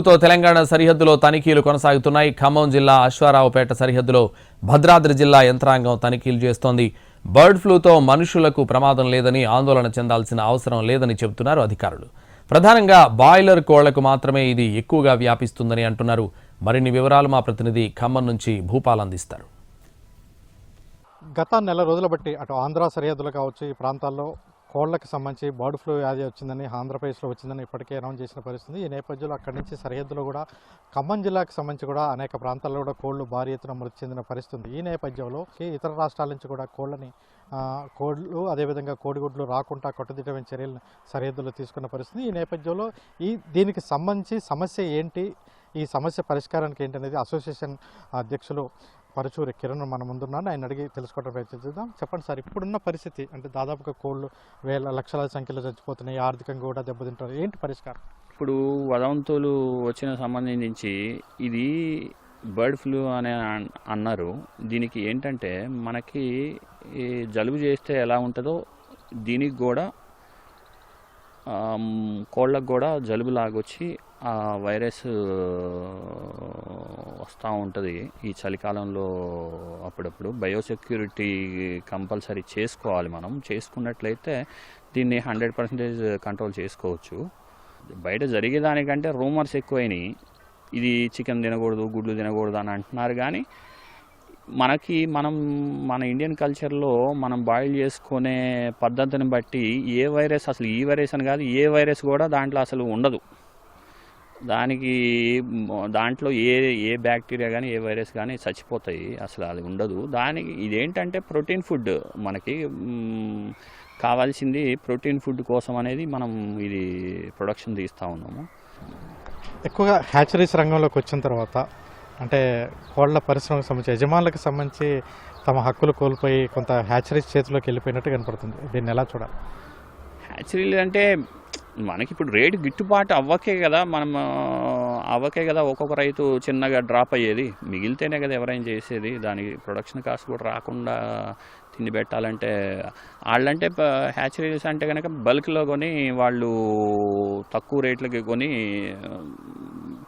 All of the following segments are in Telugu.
తో తెలంగాణ సరిహద్దులో తనిఖీలు కొనసాగుతున్నాయి. ఖమ్మం జిల్లా అశ్వారావుపేట సరిహద్దులో భద్రాద్రి జిల్లా యంత్రాంగం తనిఖీలు చేస్తోంది. బర్డ్ ఫ్లూతో మనుషులకు ప్రమాదం లేదని, ఆందోళన చెందాల్సిన అవసరం లేదని చెబుతున్నారు అధికారులు. ప్రధానంగా బాయిలర్ కోళ్లకు మాత్రమే ఇది ఎక్కువగా వ్యాపిస్తుందని అంటున్నారు. మరిన్ని వివరాలు మా ప్రతినిధి ఖమ్మం నుంచి భూపాల్ అందిస్తారు. గత నెల రోజుల బట్టి అటు ఆంధ్ర సరిహద్దులు కావచ్చు, ఈ ప్రాంతాల్లో కోళ్లకు సంబంధించి బర్డ్ ఫ్లూ వ్యాధి వచ్చిందని, ఆంధ్రప్రదేశ్లో వచ్చిందని ఇప్పటికే అనౌన్స్ చేసిన పరిస్థితి. ఈ నేపథ్యంలో అక్కడి నుంచి సరిహద్దులో కూడా ఖమ్మం జిల్లాకు సంబంధించి కూడా అనేక ప్రాంతాల్లో కూడా కోళ్లు భారీ ఎత్తున మృతి చెందిన పరిస్థితి. ఈ నేపథ్యంలో ఇతర రాష్ట్రాల నుంచి కూడా కోళ్లు అదేవిధంగా కోడిగుడ్లు రాకుండా కట్టుదిట్టమైన చర్యలను సరిహద్దులో తీసుకున్న పరిస్థితి. ఈ నేపథ్యంలో దీనికి సంబంధించి సమస్య ఏంటి, ఈ సమస్య పరిష్కారానికి ఏంటనేది అసోసియేషన్ అధ్యక్షులు పరచూరి కిరణ్ మన ముందున్నాను. ఆయన అడిగి తెలుసుకోవడం ప్రయత్నిద్దాం. చెప్పండి సార్, ఇప్పుడున్న పరిస్థితి అంటే దాదాపుగా కోళ్ళు లక్షల సంఖ్యలో చచ్చిపోతున్నాయి, ఆర్థికంగా కూడా దెబ్బతింటారు, ఏంటి పరిష్కారం? ఇప్పుడు వదంతులు వచ్చిన సంబంధించి ఇది బర్డ్ ఫ్లూ అని అన్నారు. దీనికి ఏంటంటే మనకి జలుబు చేస్తే ఎలా ఉంటుందో దీనికి కూడా కోళ్ళకు కూడా జలుబు లాగొచ్చి ఆ వైరస్ వస్తూ ఉంటుంది. ఈ చలికాలంలో అప్పుడప్పుడు బయోసెక్యూరిటీ కంపల్సరీ చేసుకోవాలి. మనం చేసుకున్నట్లయితే దీన్ని 100% కంట్రోల్ చేసుకోవచ్చు. బయట జరిగేదానికంటే రూమర్స్ ఎక్కువైనాయి. ఇది చికెన్ తినకూడదు, గుడ్లు తినకూడదు అని అంటున్నారు. కానీ మన ఇండియన్ కల్చర్లో మనం బాయిల్ చేసుకునే పద్ధతిని బట్టి ఏ వైరస్, అసలు ఈ వైరస్ అని కాదు, ఏ వైరస్ కూడా దాంట్లో అసలు ఉండదు. దాంట్లో ఏ బ్యాక్టీరియా కానీ ఏ వైరస్ కానీ చచ్చిపోతాయి, అసలు అది ఉండదు. ఇదేంటంటే ప్రోటీన్ ఫుడ్, మనకి కావాల్సింది ప్రోటీన్ ఫుడ్ కోసం అనేది మనం ఇది ప్రొడక్షన్ తీస్తూ ఉన్నాము. ఎక్కువగా హ్యాచరీస్ రంగంలోకి వచ్చిన తర్వాత అంటే కోళ్ల పరిశ్రమకు సంబంధించి యజమానులకు సంబంధించి తమ హక్కులు కోల్పోయి కొంత హ్యాచరీస్ చేతిలోకి వెళ్ళిపోయినట్టు కనపడుతుంది. దీన్ని ఎలా చూడాలి? హ్యాచరీలు అంటే మనకి ఇప్పుడు రేటు గిట్టుబాటు అవ్వకే కదా ఒక్కొక్క రైతు చిన్నగా డ్రాప్ అయ్యేది. మిగిలితేనే కదా ఎవరైనా చేసేది. దానికి ప్రొడక్షన్ కాస్ట్ కూడా రాకుండా తిండి పెట్టాలంటే వాళ్ళంటే హ్యాచరీస్ అంటే కనుక బల్క్లో కొని వాళ్ళు తక్కువ రేట్లకి కొని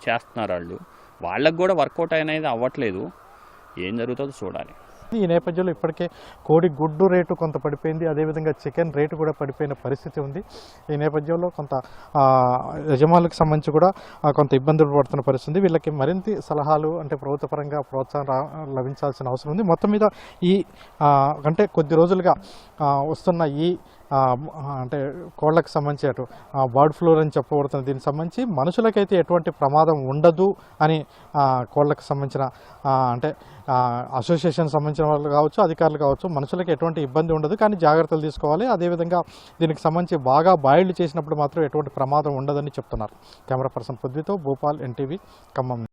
చేస్తున్నారు. వాళ్ళకు కూడా వర్కౌట్ అనేది అవ్వట్లేదు. ఏం జరుగుతుందో చూడాలి. ఈ నేపథ్యంలో ఇప్పటికే కోడి గుడ్డు రేటు కొంత పడిపోయింది, అదేవిధంగా చికెన్ రేటు కూడా పడిపోయిన పరిస్థితి ఉంది. ఈ నేపథ్యంలో కొంత యజమానులకు సంబంధించి కూడా కొంత ఇబ్బందులు పడుతున్న పరిస్థితి. వీళ్ళకి మరింత సలహాలు అంటే ప్రభుత్వ పరంగా ప్రోత్సాహం లభించాల్సిన అవసరం ఉంది. మొత్తం మీద అంటే కొద్ది రోజులుగా వస్తున్న అంటే కోళ్ళకు సంబంధించి అటు బర్డ్ ఫ్లూ అని చెప్పబడుతున్న దీనికి సంబంధించి మనుషులకైతే ఎటువంటి ప్రమాదం ఉండదు అని కోళ్ళకు సంబంధించిన అంటే అసోసియేషన్ సంబంధించిన వాళ్ళు కావచ్చు, అధికారులు కావచ్చు, మనుషులకు ఎటువంటి ఇబ్బంది ఉండదు, కానీ జాగ్రత్తలు తీసుకోవాలి. అదేవిధంగా దీనికి సంబంధించి బాగా బాయిల్డ్ చేసినప్పుడు మాత్రం ఎటువంటి ప్రమాదం ఉండదని చెప్తున్నారు. కెమెరా పర్సన్ పృథ్వీతో భూపాల్, NTV, ఖమ్మం.